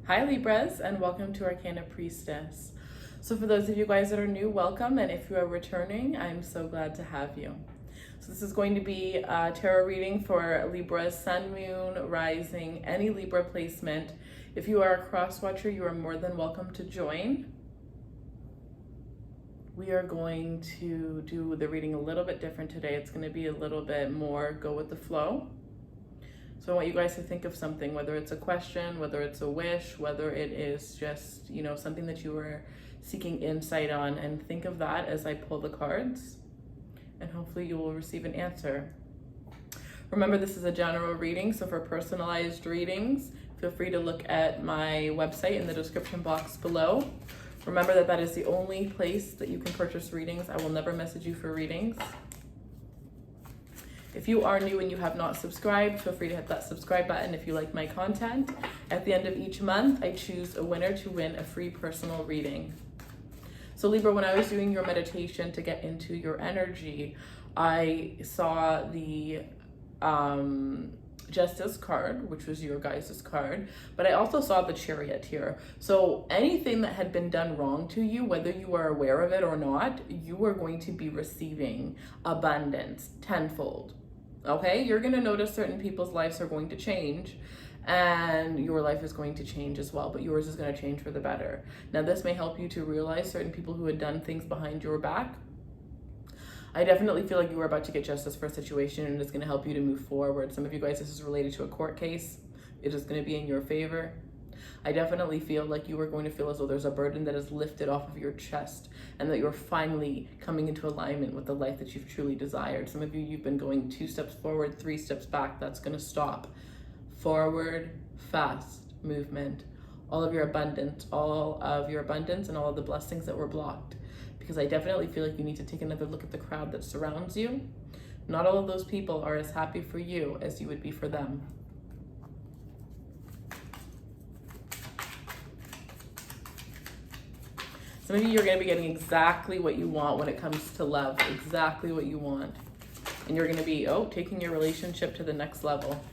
Hi Libras, and welcome to Arcana Priestess. So for those of you guys that are new, welcome, and if you are returning, I'm so glad to have you. So this is going to be a tarot reading for Libra's Sun, Moon, Rising, any Libra placement. If you are a cross watcher, you are more than welcome to join. We are going to do the reading a little bit different today. It's going to be a little bit more go with the flow. So I want you guys to think of something, whether it's a question, whether it's a wish, whether it is just, something that you are seeking insight on, and think of that as I pull the cards, and hopefully you will receive an answer. Remember, this is a general reading, so for personalized readings, feel free to look at my website in the description box below. Remember that is the only place that you can purchase readings. I will never message you for readings. If you are new and you have not subscribed, feel free to hit that subscribe button if you like my content. At the end of each month, I choose a winner to win a free personal reading. So Libra, when I was doing your meditation to get into your energy, I saw the Justice card, which was your guys' card, but I also saw the Chariot here. So anything that had been done wrong to you, whether you are aware of it or not, you are going to be receiving abundance tenfold. Okay, you're going to notice certain people's lives are going to change, and your life is going to change as well, but yours is going to change for the better. Now, this may help you to realize certain people who had done things behind your back. I definitely feel like you are about to get justice for a situation, and it's going to help you to move forward. Some of you guys, this is related to a court case. It is going to be in your favor. I definitely feel like you are going to feel as though there's a burden that is lifted off of your chest, and that you're finally coming into alignment with the life that you've truly desired. Some of you, you've been going 2 steps forward, 3 steps back. That's going to stop. Forward, fast movement. All of your abundance and all of the blessings that were blocked. Because I definitely feel like you need to take another look at the crowd that surrounds you. Not all of those people are as happy for you as you would be for them. Some of you are going to be getting exactly what you want when it comes to love. Exactly what you want. And you're going to be, taking your relationship to the next level.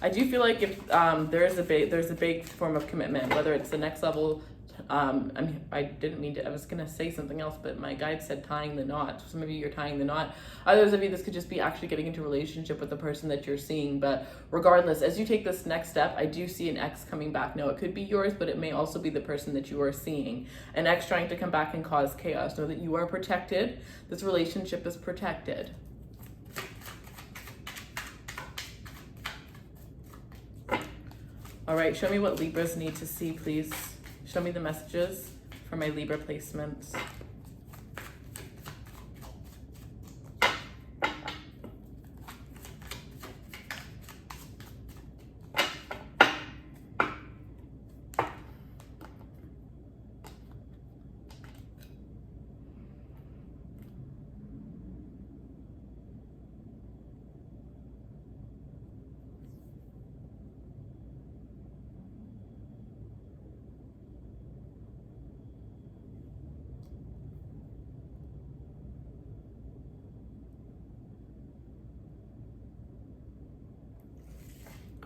I do feel like if there's a big form of commitment, whether it's the next level. I didn't mean to. I was gonna say something else, but my guide said tying the knot. So some of you, you're tying the knot. Others of you, this could just be actually getting into a relationship with the person that you're seeing. But regardless, as you take this next step, I do see an ex coming back. Now, it could be yours, but it may also be the person that you are seeing. An ex trying to come back and cause chaos. Know that you are protected. This relationship is protected. All right, show me what Libras need to see, please. Show me the messages for my Libra placements.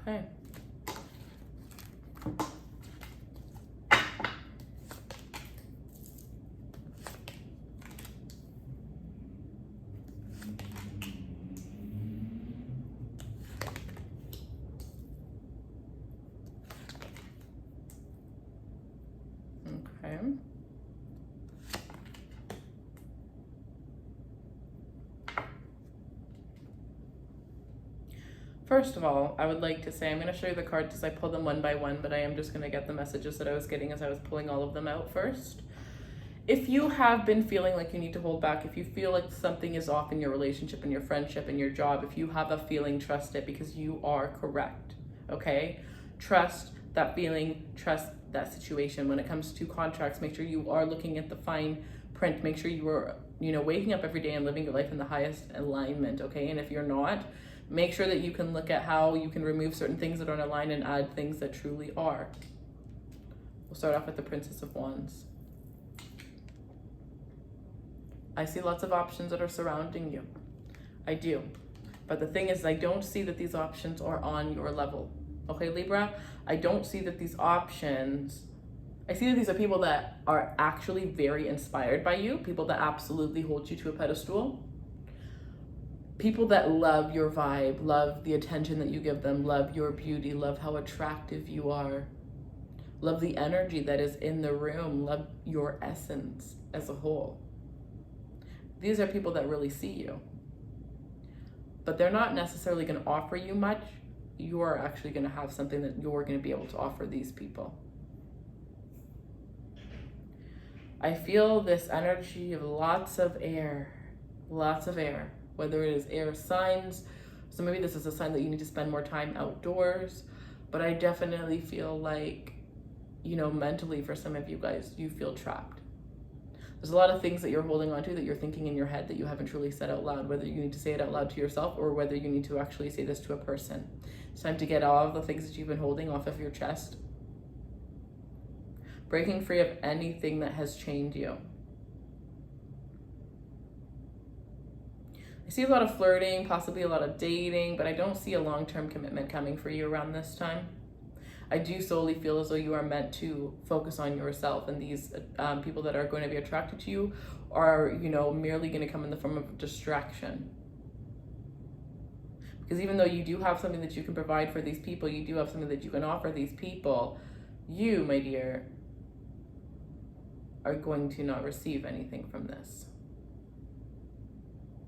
Okay. Okay. First of all, I would like to say, I'm going to show you the cards as I pull them one by one, but I am just going to get the messages that I was getting as I was pulling all of them out first. If you have been feeling like you need to hold back, if you feel like something is off in your relationship, in your friendship, in your job, if you have a feeling, trust it, because you are correct, okay? Trust that feeling, trust that situation. When it comes to contracts, make sure you are looking at the fine print. Make sure you are, waking up every day and living your life in the highest alignment, okay? And if you're not, make sure that you can look at how you can remove certain things that aren't aligned and add things that truly are. We'll start off with the Princess of Wands. I see lots of options that are surrounding you. I do. But the thing is, I don't see that these options are on your level. Okay, Libra? I don't see that these options, I see that these are people that are actually very inspired by you, people that absolutely hold you to a pedestal, people that love your vibe, love the attention that you give them, love your beauty, love how attractive you are, love the energy that is in the room, love your essence as a whole. These are people that really see you. But they're not necessarily going to offer you much. You are actually going to have something that you're going to be able to offer these people. I feel this energy of lots of air, whether it is air signs. So maybe this is a sign that you need to spend more time outdoors. But I definitely feel like, mentally for some of you guys, you feel trapped. There's a lot of things that you're holding on to that you're thinking in your head that you haven't truly said out loud, whether you need to say it out loud to yourself or whether you need to actually say this to a person. It's time to get all of the things that you've been holding off of your chest. Breaking free of anything that has chained you. I see a lot of flirting, possibly a lot of dating, but I don't see a long-term commitment coming for you around this time. I do solely feel as though you are meant to focus on yourself, and these people that are going to be attracted to you are, merely going to come in the form of distraction. Because even though you do have something that you can provide for these people, you do have something that you can offer these people, you, my dear, are going to not receive anything from this.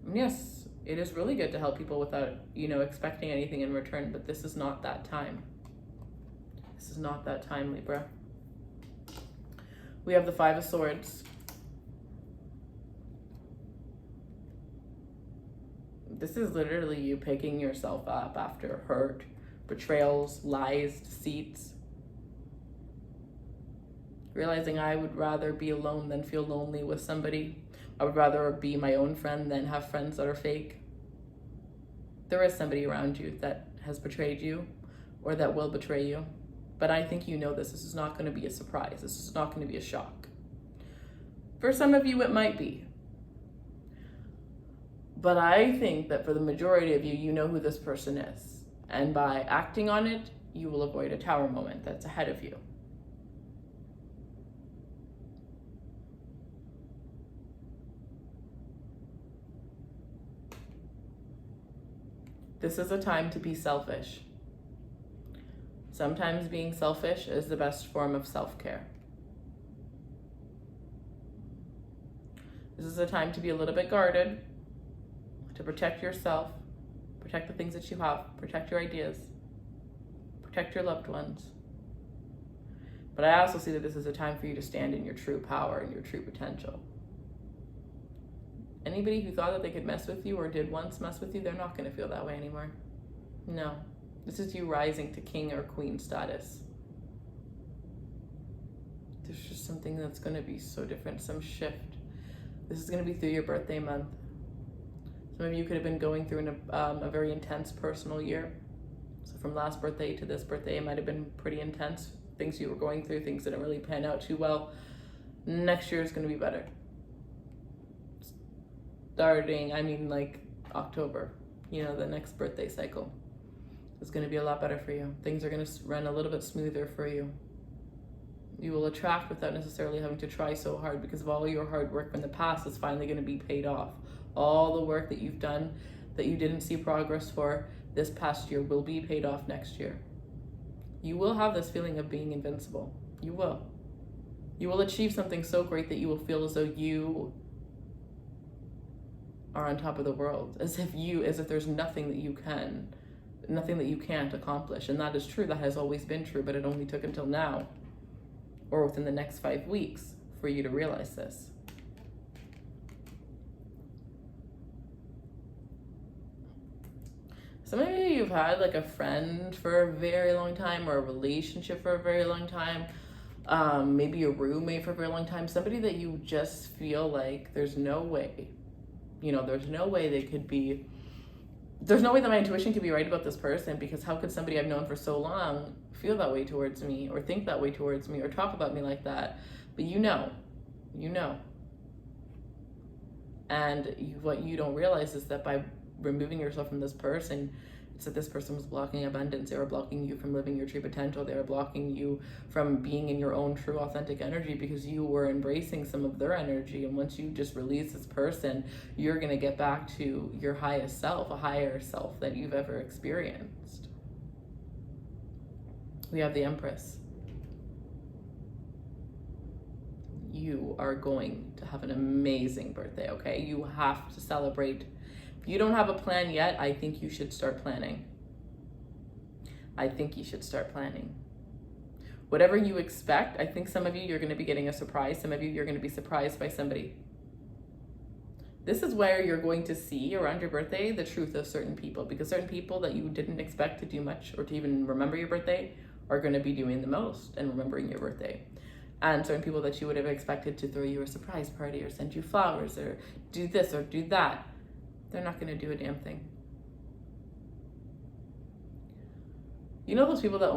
And yes, it is really good to help people without, expecting anything in return, but this is not that time. This is not that time, Libra. We have the Five of Swords. This is literally you picking yourself up after hurt, betrayals, lies, deceits. Realizing I would rather be alone than feel lonely with somebody. I would rather be my own friend than have friends that are fake. There is somebody around you that has betrayed you or that will betray you. But I think this. This is not going to be a surprise. This is not going to be a shock. For some of you, it might be. But I think that for the majority of you, you know who this person is. And by acting on it, you will avoid a tower moment that's ahead of you. This is a time to be selfish. Sometimes being selfish is the best form of self-care. This is a time to be a little bit guarded, to protect yourself, protect the things that you have, protect your ideas, protect your loved ones. But I also see that this is a time for you to stand in your true power and your true potential. Anybody who thought that they could mess with you or did once mess with you, they're not going to feel that way anymore. No. This is you rising to king or queen status. There's just something that's going to be so different, some shift. This is going to be through your birthday month. Some of you could have been going through a very intense personal year. So from last birthday to this birthday, it might have been pretty intense. Things you were going through, things didn't really pan out too well. Next year is going to be better. Starting, October, the next birthday cycle. It's going to be a lot better for you. Things are going to run a little bit smoother for you. You will attract without necessarily having to try so hard because of all your hard work from the past is finally going to be paid off. All the work that you've done that you didn't see progress for this past year will be paid off next year. You will have this feeling of being invincible. You will. You will achieve something so great that you will feel as though you are on top of the world, as if there's nothing that you can't accomplish. And that is true. That has always been true, but it only took until now or within the next 5 weeks for you to realize this. Some of you've had a friend for a very long time or a relationship for a very long time, maybe a roommate for a very long time, somebody that you just feel like there's no way, there's no way there's no way that my intuition could be right about this person, because how could somebody I've known for so long feel that way towards me or think that way towards me or talk about me like that? But you know. And what you don't realize is that by removing yourself from this person, it's that this person was blocking abundance. They were blocking you from living your true potential. They were blocking you from being in your own true authentic energy because you were embracing some of their energy. And once you just release this person, you're going to get back to your highest self, a higher self that you've ever experienced. We have the Empress. You are going to have an amazing birthday, okay? You have to celebrate. If you don't have a plan yet, I think you should start planning. I think you should start planning. Whatever you expect, I think some of you, you're going to be getting a surprise. Some of you, you're going to be surprised by somebody. This is where you're going to see around your birthday the truth of certain people, because certain people that you didn't expect to do much or to even remember your birthday are going to be doing the most and remembering your birthday. And certain people that you would have expected to throw you a surprise party or send you flowers or do this or do that, they're not going to do a damn thing. You know those people that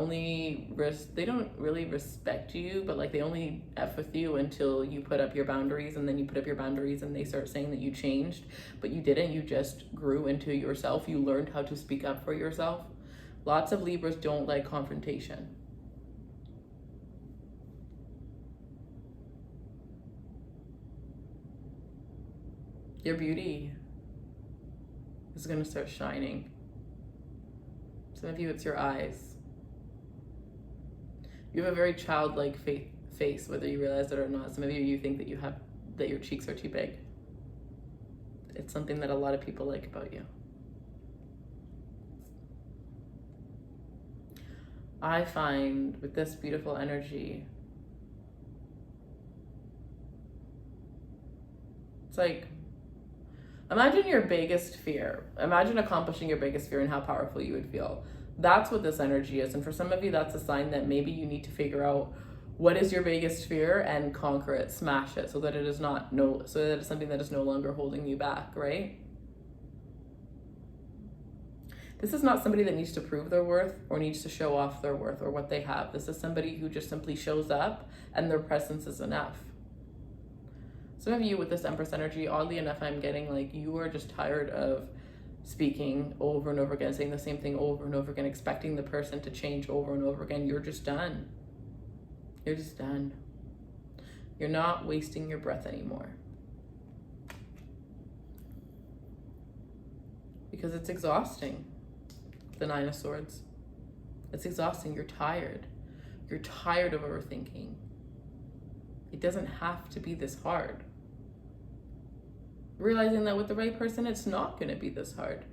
they don't really respect you, but like they only F with you until you put up your boundaries, and then you put up your boundaries and they start saying that you changed, but you didn't. You just grew into yourself. You learned how to speak up for yourself. Lots of Libras don't like confrontation. Your beauty is going to start shining. Some of you, it's your eyes. You have a very childlike face, whether you realize it or not. Some of you think that your cheeks are too big. It's something that a lot of people like about you. I find with this beautiful energy, it's like, imagine your biggest fear. Imagine accomplishing your biggest fear and how powerful you would feel. That's what this energy is. And for some of you, that's a sign that maybe you need to figure out what is your biggest fear and conquer it, smash it, so that it is so that it's something that is no longer holding you back, right? This is not somebody that needs to prove their worth or needs to show off their worth or what they have. This is somebody who just simply shows up and their presence is enough. Some of you with this Empress energy, oddly enough, I'm getting like you are just tired of speaking over and over again, saying the same thing over and over again, expecting the person to change over and over again. You're just done. You're just done. You're not wasting your breath anymore. Because it's exhausting, the Nine of Swords. It's exhausting. You're tired. You're tired of overthinking. It doesn't have to be this hard. Realizing that with the right person, it's not going to be this hard.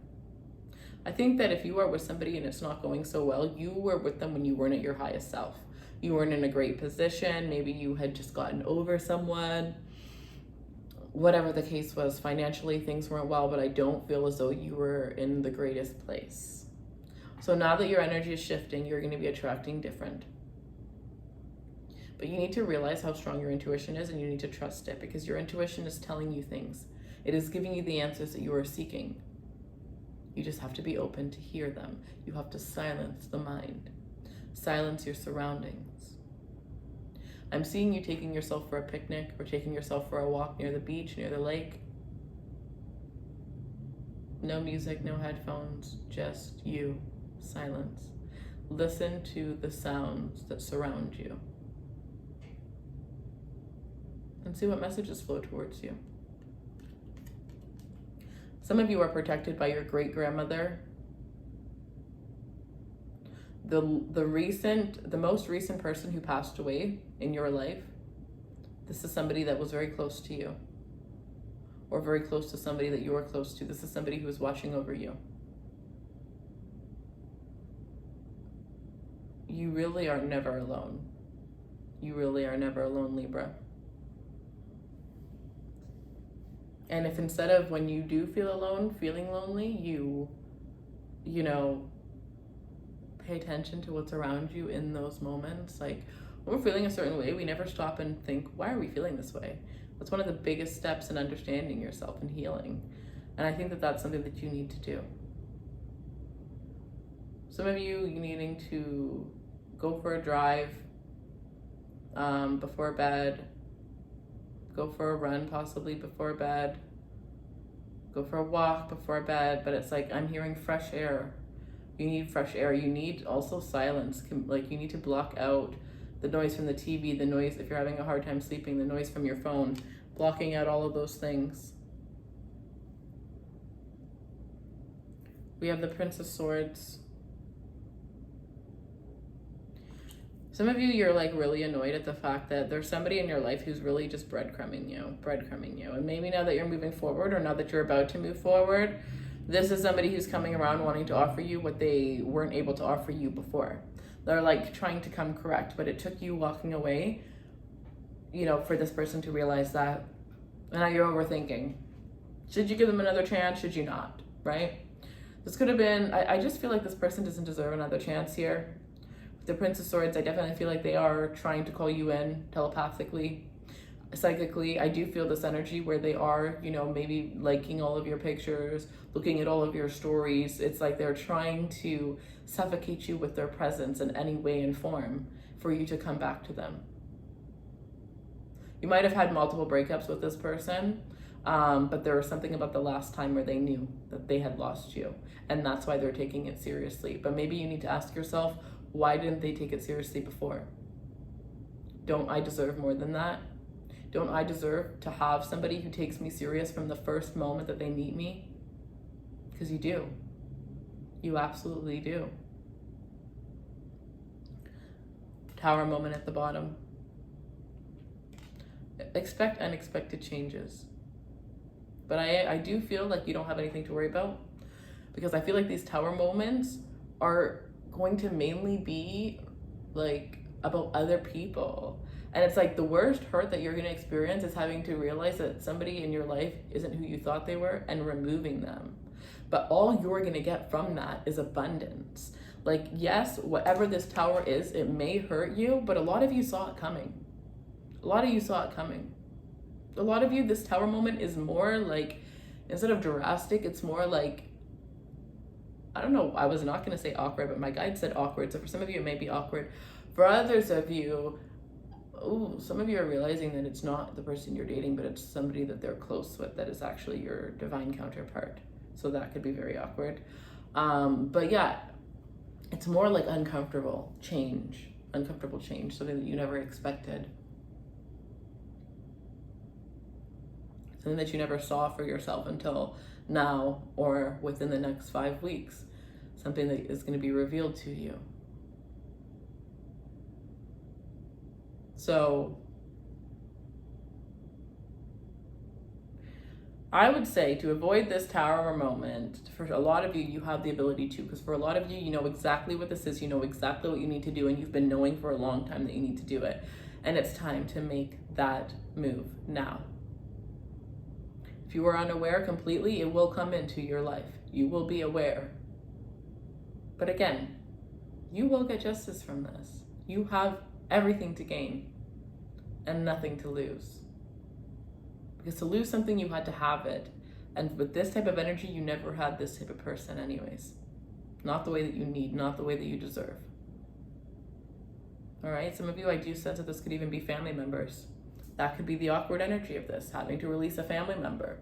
I think that if you are with somebody and it's not going so well, you were with them when you weren't at your highest self. You weren't in a great position. Maybe you had just gotten over someone. Whatever the case was, financially things weren't well, but I don't feel as though you were in the greatest place. So now that your energy is shifting, you're going to be attracting different. But you need to realize how strong your intuition is, and you need to trust it, because your intuition is telling you things. It is giving you the answers that you are seeking. You just have to be open to hear them. You have to silence the mind. Silence your surroundings. I'm seeing you taking yourself for a picnic or taking yourself for a walk near the beach, near the lake. No music, no headphones, just you. Silence. Listen to the sounds that surround you. And see what messages flow towards you. Some of you are protected by your great-grandmother. The most recent person who passed away in your life, this is somebody that was very close to you, or very close to somebody that you are close to. This is somebody who is watching over you. You really are never alone. You really are never alone, Libra. And if instead of when you do feel alone, feeling lonely, you pay attention to what's around you in those moments. Like when we're feeling a certain way, we never stop and think, why are we feeling this way? That's one of the biggest steps in understanding yourself and healing. And I think that that's something that you need to do. Some of you needing to go for a drive before bed, go for a run possibly before bed, go for a walk before bed, but it's like I'm hearing fresh air. You need fresh air. You need also silence. Like you need to block out the noise from the TV, the noise if you're having a hard time sleeping, the noise from your phone, blocking out all of those things. We have the Prince of Swords. Some of you, you're like really annoyed at the fact that there's somebody in your life who's really just breadcrumbing you. And maybe now that you're moving forward, or now that you're about to move forward, this is somebody who's coming around wanting to offer you what they weren't able to offer you before. They're like trying to come correct, but it took you walking away, you know, for this person to realize that. And now you're overthinking. Should you give them another chance? Should you not? Right? This could have been, I just feel like this person doesn't deserve another chance here. The Prince of Swords, I definitely feel like they are trying to call you in telepathically, psychically. I do feel this energy where they are, you know, maybe liking all of your pictures, looking at all of your stories. It's like they're trying to suffocate you with their presence in any way and form for you to come back to them. You might have had multiple breakups with this person, but there was something about the last time where they knew that they had lost you, and that's why they're taking it seriously. But maybe you need to ask yourself, why didn't they take it seriously before? Don't I deserve more than that? Don't I deserve to have somebody who takes me serious from the first moment that they meet me? Because you do. You absolutely do. Tower moment at the bottom. Expect unexpected changes. But I do feel like you don't have anything to worry about, because I feel like these tower moments are going to mainly be like about other people. And it's like the worst hurt that you're going to experience is having to realize that somebody in your life isn't who you thought they were and removing them. But all you're going to get from that is abundance. Like, yes, whatever this tower is, it may hurt you, but a lot of you saw it coming. A lot of you saw it coming. A lot of you, this tower moment is more like, instead of drastic, it's more like, I don't know, I was not going to say awkward, but my guide said awkward. So for some of you, it may be awkward. For others of you, some of you are realizing that it's not the person you're dating, but it's somebody that they're close with that is actually your divine counterpart. So that could be very awkward. But yeah, it's more like uncomfortable change, something that you never expected. Something that you never saw for yourself until now or within the next 5 weeks. Something that is going to be revealed to you. So I would say to avoid this tower moment, for a lot of you, you have the ability to, because for a lot of you, you know exactly what this is, you know exactly what you need to do, and you've been knowing for a long time that you need to do it. And it's time to make that move now. If you are unaware completely, it will come into your life. You will be aware. But again, you will get justice from this. You have everything to gain and nothing to lose. Because to lose something, you had to have it. And with this type of energy, you never had this type of person anyways. Not the way that you need, not the way that you deserve. All right, some of you, I do sense that this could even be family members. That could be the awkward energy of this, having to release a family member.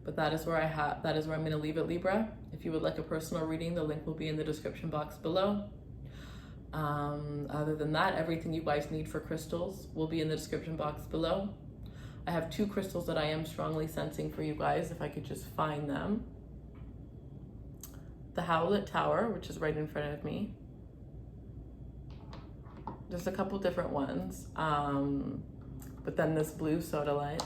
But that is where I'm going to leave it, Libra. If you would like a personal reading, the link will be in the description box below. Other than that, everything you guys need for crystals will be in the description box below. I have 2 crystals that I am strongly sensing for you guys, if I could just find them. The Howlet Tower, which is right in front of me. There's a couple different ones, but then this blue sodalite,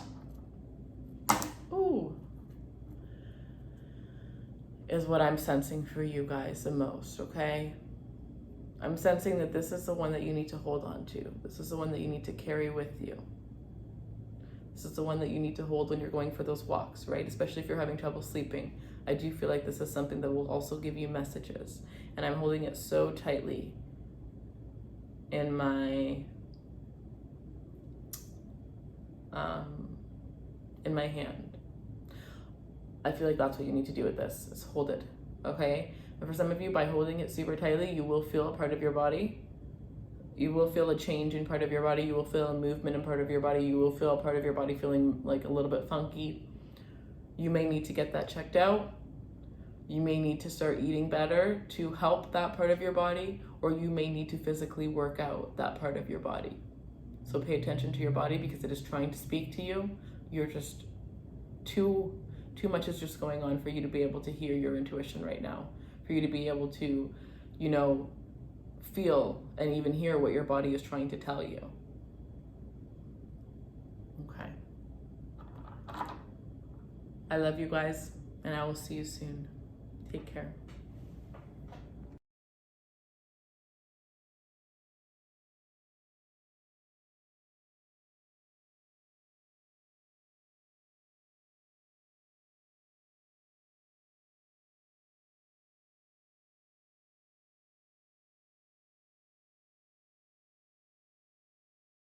is what I'm sensing for you guys the most, okay? I'm sensing that this is the one that you need to hold on to. This is the one that you need to carry with you. This is the one that you need to hold when you're going for those walks, right? Especially if you're having trouble sleeping. I do feel like this is something that will also give you messages, and I'm holding it so tightly in my hand. I feel like that's what you need to do with this, is hold it, okay? And for some of you, by holding it super tightly, you will feel a part of your body. You will feel a change in part of your body. You will feel a movement in part of your body. You will feel a part of your body feeling like a little bit funky. You may need to get that checked out. You may need to start eating better to help that part of your body, or you may need to physically work out that part of your body. So pay attention to your body because it is trying to speak to you. You're just too much is just going on for you to be able to hear your intuition right now, for you to be able to, you know, feel and even hear what your body is trying to tell you. Okay. I love you guys, and I will see you soon. Take care.